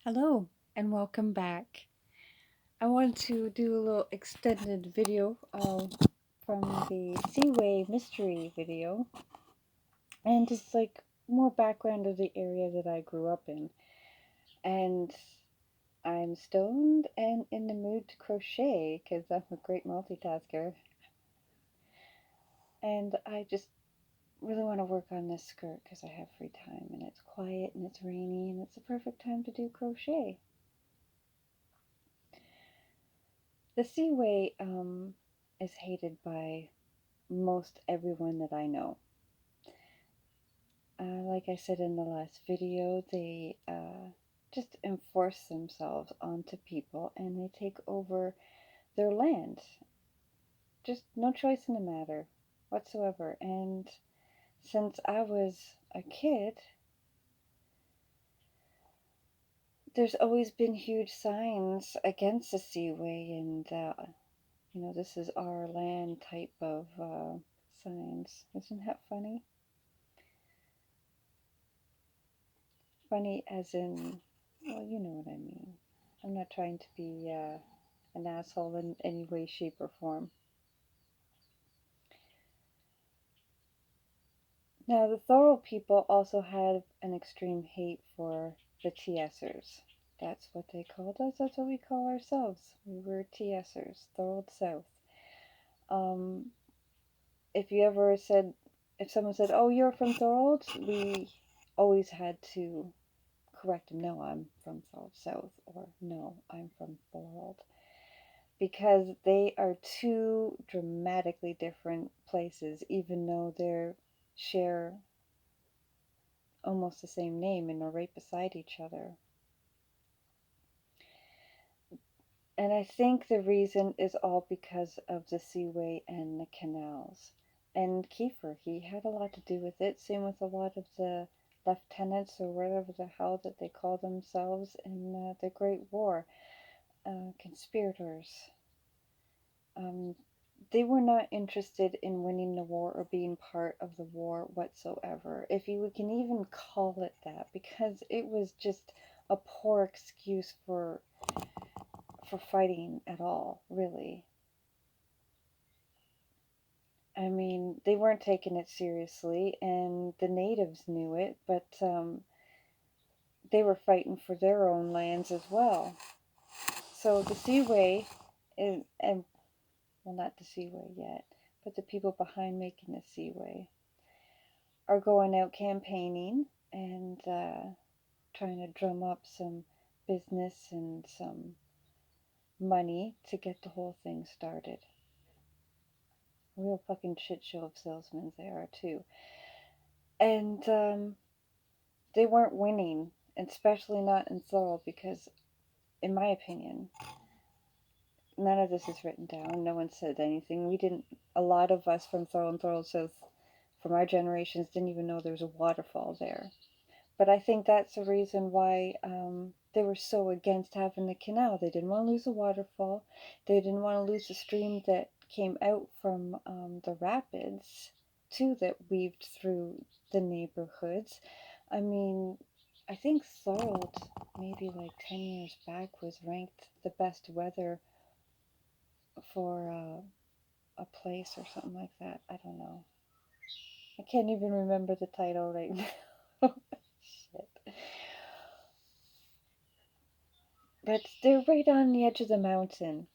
Hello and welcome back. I want to do a little extended video from the Seaway mystery video and just like more background of the area that I grew up in. And I'm stoned and in the mood to crochet because I'm a great multitasker. And I just really want to work on this skirt because I have free time and it's quiet and it's rainy and it's the perfect time to do crochet. The Seaway is hated by most everyone that I know. Like I said in the last video, they just enforce themselves onto people and they take over their land. Just no choice in the matter whatsoever. And since I was a kid, there's always been huge signs against the Seaway and, this is our land type of signs. Isn't that funny? Funny as in, well, you know what I mean. I'm not trying to be an asshole in any way, shape, or form. Now, the Thorold people also had an extreme hate for the TSers. That's what they called us. That's what we call ourselves. We were TSers, Thorold South. Um, if you ever said, if someone said, "Oh, you're from Thorold," we always had to correct them. No, I'm from Thorold South, or no, I'm from Thorold. Because they are two dramatically different places, even though they share almost the same name and are right beside each other. And I think the reason is all because of the Seaway and the canals. And Kiefer, he had a lot to do with it. Same with a lot of the lieutenants or whatever the hell that they call themselves in the Great War, conspirators. Um, they were not interested in winning the war or being part of the war whatsoever, if you can even call it that, because it was just a poor excuse for fighting at all, really. I mean, they weren't taking it seriously, and the natives knew it, but they were fighting for their own lands as well. So the Seaway, and well, not the Seaway yet, but the people behind making the Seaway are going out campaigning and trying to drum up some business and some money to get the whole thing started. A real fucking shit show of salesmen they are too. And they weren't winning, especially not in Thorold, because in my opinion, none of this is written down. No one said anything. We didn't, a lot of us from Thorold and Thorold South from our generations didn't even know there was a waterfall there. But I think that's the reason why they were so against having the canal. They didn't want to lose the waterfall. They didn't want to lose the stream that came out from the rapids, too, that weaved through the neighborhoods. I mean, I think Thorold, maybe like 10 years back, was ranked the best weather for a place or something like that. I don't know. I can't even remember the title right now. Shit. But they're right on the edge of the mountain.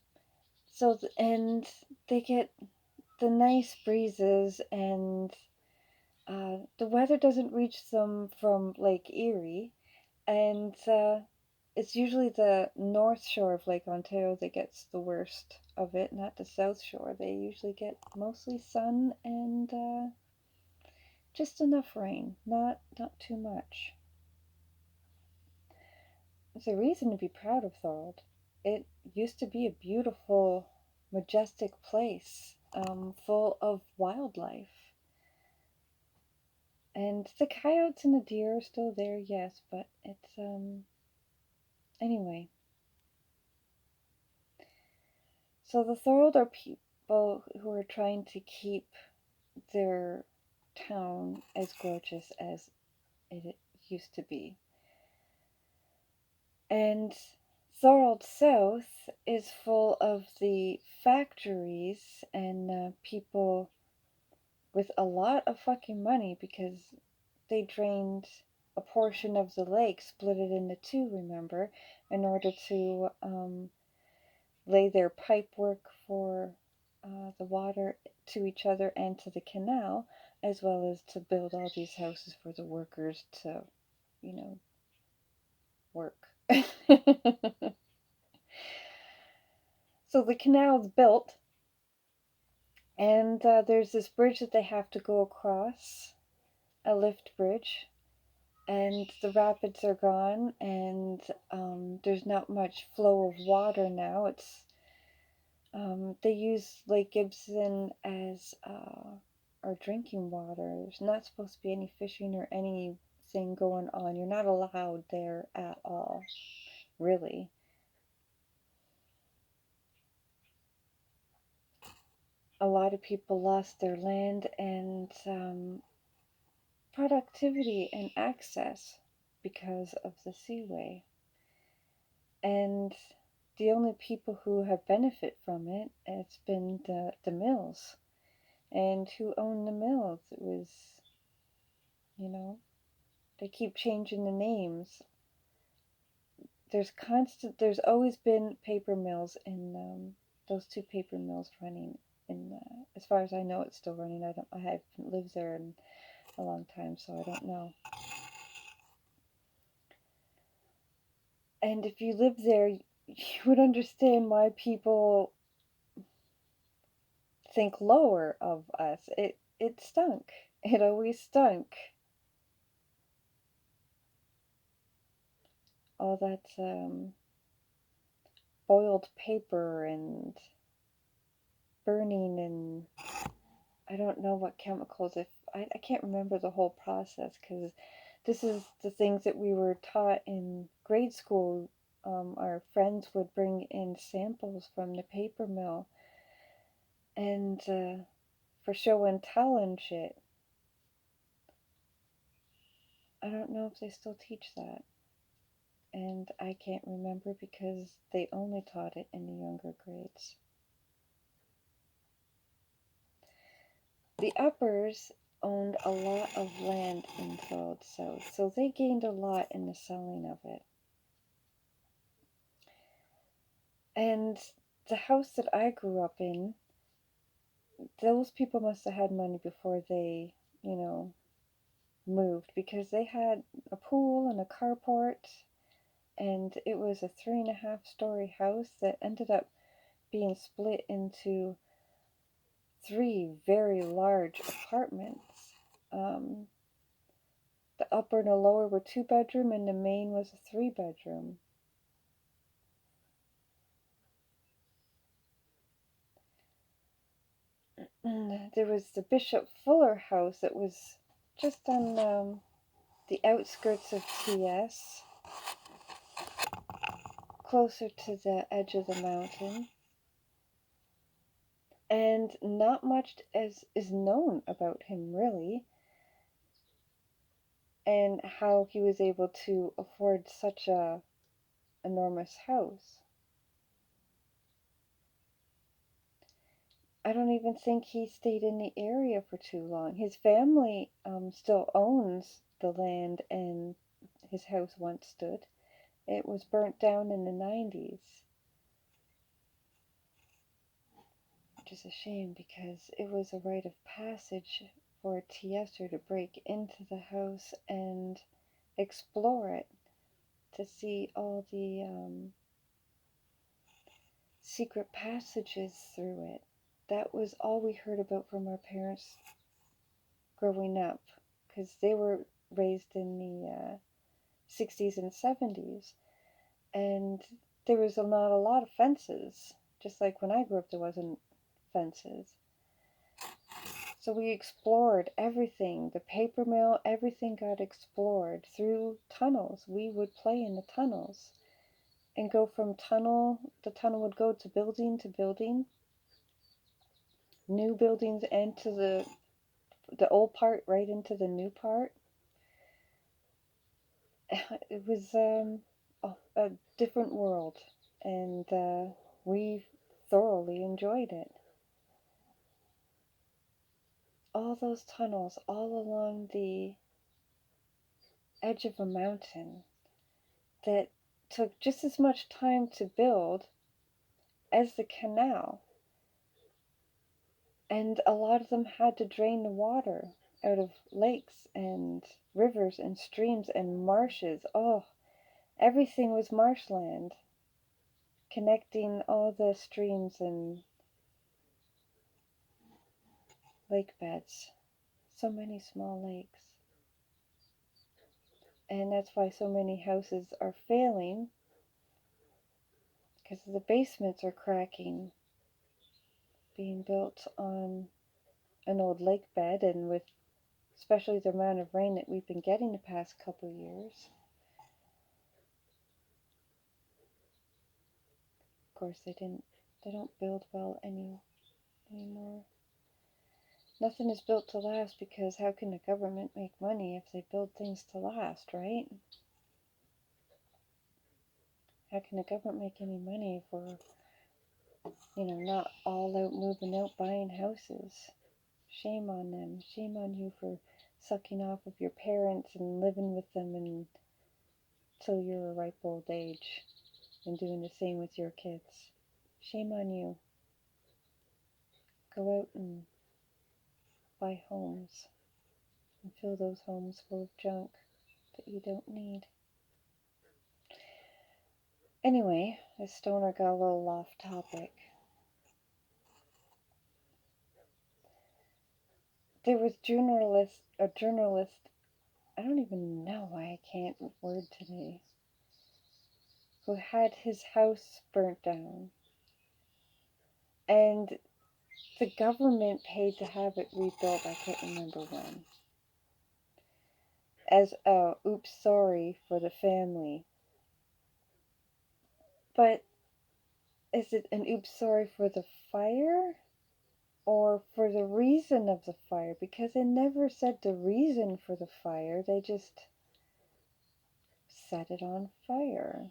So, and they get the nice breezes, and the weather doesn't reach them from Lake Erie. And it's usually the north shore of Lake Ontario that gets the worst of it, not the south shore. They usually get mostly sun and just enough rain, not too much. It's a reason to be proud of Thorold. It used to be a beautiful, majestic place, full of wildlife. And the coyotes and the deer are still there, yes, but it's, anyway. So the Thorold are people who are trying to keep their town as gorgeous as it used to be. And Thorold South is full of the factories and people with a lot of fucking money because they drained a portion of the lake, split it into two, remember, in order to lay their pipe work for the water to each other and to the canal, as well as to build all these houses for the workers to, you know, work. So the canal's built, and there's this bridge that they have to go across, a lift bridge, and the rapids are gone, and there's not much flow of water now. It's they use Lake Gibson as our drinking water. There's not supposed to be any fishing or anything going on. You're not allowed there at all, really. A lot of people lost their land and productivity and access because of the Seaway. And the only people who have benefit from it, it's been the mills. And who owned the mills? It was, you know, they keep changing the names. There's always been paper mills in those two paper mills running. In as far as I know, it's still running. I haven't lived there in a long time, so I don't know. And if you live there, you would understand why people think lower of us. It stunk. It always stunk. All that boiled paper and burning, and I don't know what chemicals. If I can't remember the whole process, because this is the things that we were taught in grade school. Our friends would bring in samples from the paper mill, and for show and tell and shit. I don't know if they still teach that. And I can't remember because they only taught it in the younger grades. The uppers owned a lot of land in Thorold South, so they gained a lot in the selling of it. And the house that I grew up in, those people must have had money before they, moved, because they had a pool and a carport, and it was a 3.5-story house that ended up being split into 3 very large apartments. The upper and the lower were 2-bedroom, and the main was a 3-bedroom. There was the Bishop Fuller house that was just on the outskirts of TS, closer to the edge of the mountain. And not much as is known about him, really, and how he was able to afford such a enormous house. I don't even think he stayed in the area for too long. His family still owns the land and his house once stood. It was burnt down in the 90s, which is a shame because it was a rite of passage for a TSer to break into the house and explore it, to see all the secret passages through it. That was all we heard about from our parents growing up, because they were raised in the 60s and 70s, and there was not a lot of fences. Just like when I grew up, there wasn't fences. So we explored everything. The paper mill, everything got explored through tunnels. We would play in the tunnels and go from the tunnel would go to building, new buildings, and to the old part right into the new part. It was different world, and we thoroughly enjoyed it. All those tunnels all along the edge of a mountain that took just as much time to build as the canal. And a lot of them had to drain the water out of lakes and rivers and streams and marshes. Oh, everything was marshland, connecting all the streams and lake beds. So many small lakes. And that's why so many houses are failing, because the basements are cracking, being built on an old lake bed, and with especially the amount of rain that we've been getting the past couple years. Of course, they don't build well anymore. Nothing is built to last, because how can the government make money if they build things to last, right? How can the government make any money if we're, not all out moving out buying houses? Shame on them. Shame on you for sucking off of your parents and living with them until you're a ripe old age, and doing the same with your kids. Shame on you. Go out and buy homes and fill those homes full of junk that you don't need. Anyway, this stoner got a little off topic. There was a journalist, I don't even know why I can't word today, who had his house burnt down. And the government paid to have it rebuilt, I can't remember when, as a oops sorry for the family. But is it an oops sorry for the fire, or for the reason of the fire? Because they never said the reason for the fire, they just set it on fire.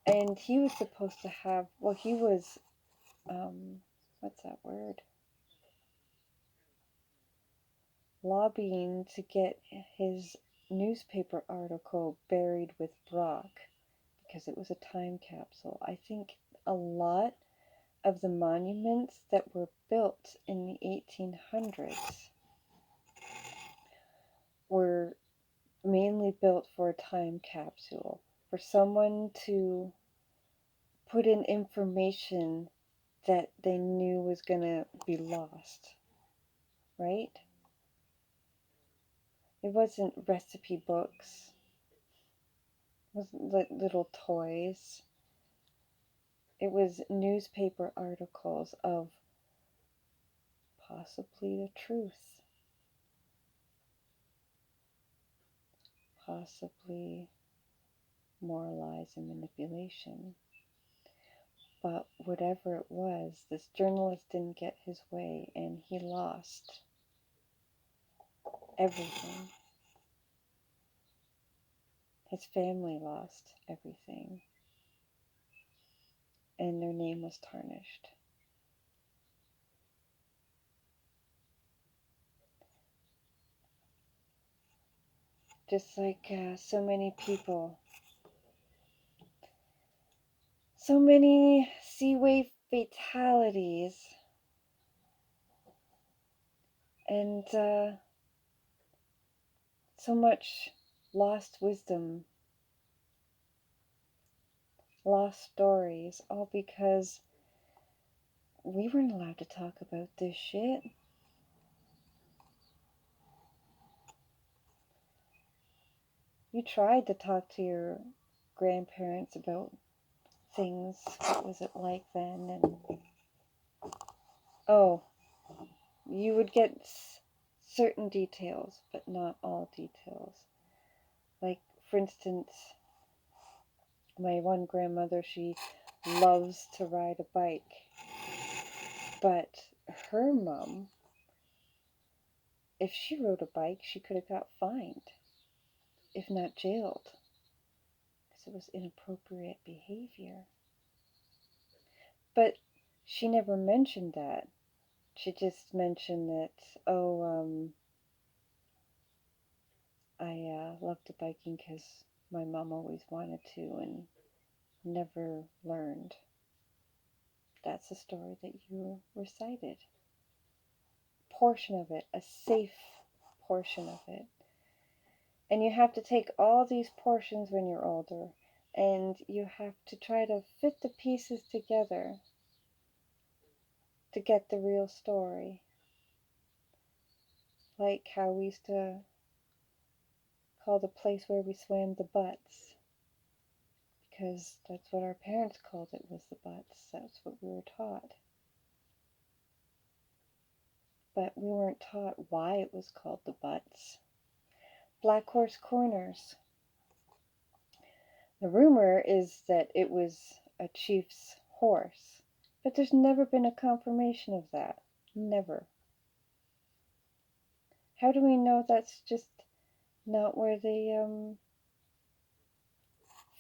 And he was supposed to have, well, he was, what's that word? Lobbying to get his newspaper article buried with Brock, because it was a time capsule. I think a lot of the monuments that were built in the 1800s were mainly built for a time capsule, for someone to put in information that they knew was going to be lost, right? It wasn't recipe books, it wasn't little toys. It was newspaper articles of possibly the truth, possibly more lies and manipulation. But whatever it was, this journalist didn't get his way, and he lost everything. His family lost everything, and their name was tarnished. Just like so many people, so many Seaway fatalities, and so much lost wisdom, lost stories, all because we weren't allowed to talk about this shit. You tried to talk to your grandparents about things. What was it like then? And you would get certain details, but not all details. Like, for instance, my one grandmother, she loves to ride a bike, but her mom, if she rode a bike, she could have got fined, if not jailed, because it it was inappropriate behavior. But she never mentioned that. She just mentioned that, oh, I loved the biking because my mom always wanted to and never learned. That's the story that you recited. Portion of it, a safe portion of it. And you have to take all these portions when you're older, and you have to try to fit the pieces together to get the real story. Like how we used to call the place where we swam the butts, because that's what our parents called it, was the butts. That's what we were taught. But we weren't taught why it was called the butts. Black Horse Corners. The rumor is that it was a chief's horse, but there's never been a confirmation of that. Never. How do we know that's just not where they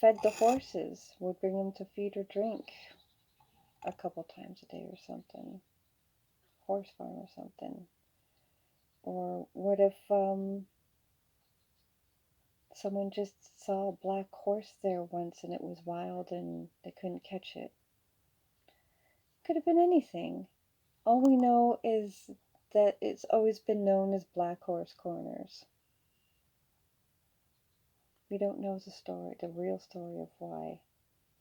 fed the horses? Would bring them to feed or drink a couple times a day or something. Horse farm or something. Or what if someone just saw a black horse there once and it was wild and they couldn't catch it? Could have been anything. All we know is that it's always been known as Black Horse Corners. We don't know the story, the real story of why.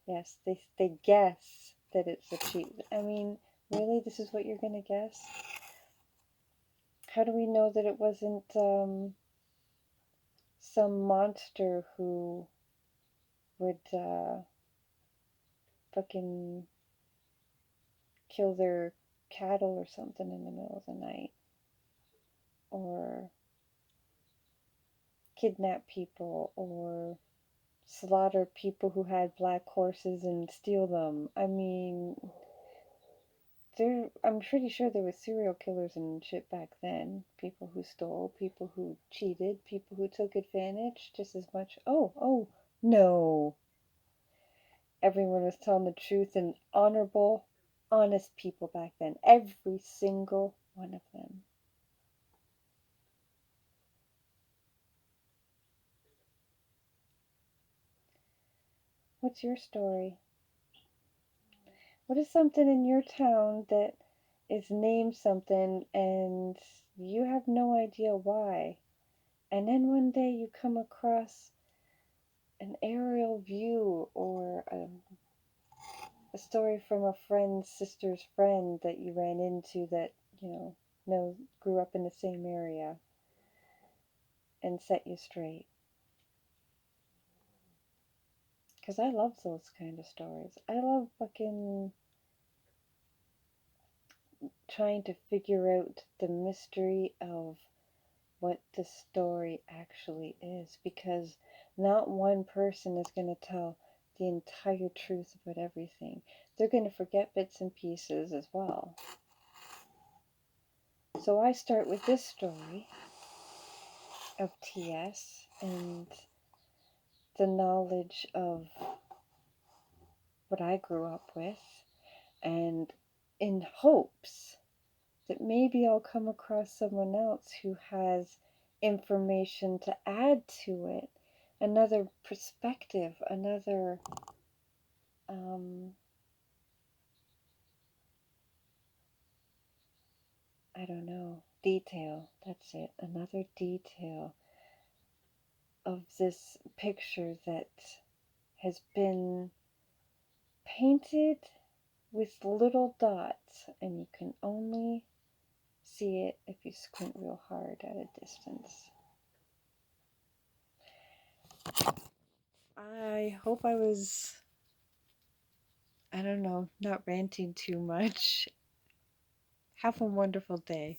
Yes, they guess that it's a cheat. I mean, really, this is what you're going to guess? How do we know that it wasn't some monster who would fucking kill their cattle or something in the middle of the night? Or kidnap people, or slaughter people who had black horses and steal them. I mean, I'm pretty sure there were serial killers and shit back then. People who stole, people who cheated, people who took advantage just as much. Oh, no. Everyone was telling the truth, and honorable, honest people back then. Every single one of them. What's your story? What is something in your town that is named something and you have no idea why? And then one day you come across an aerial view or a story from a friend's sister's friend that you ran into that, grew up in the same area and set you straight. Because I love those kind of stories. I love fucking trying to figure out the mystery of what the story actually is, because not one person is going to tell the entire truth about everything. They're going to forget bits and pieces as well. So I start with this story of TS and the knowledge of what I grew up with, and in hopes that maybe I'll come across someone else who has information to add to it, another perspective, another I don't know, detail. That's it, another detail of this picture that has been painted with little dots, and you can only see it if you squint real hard at a distance. I hope I was, I don't know, not ranting too much. Have a wonderful day.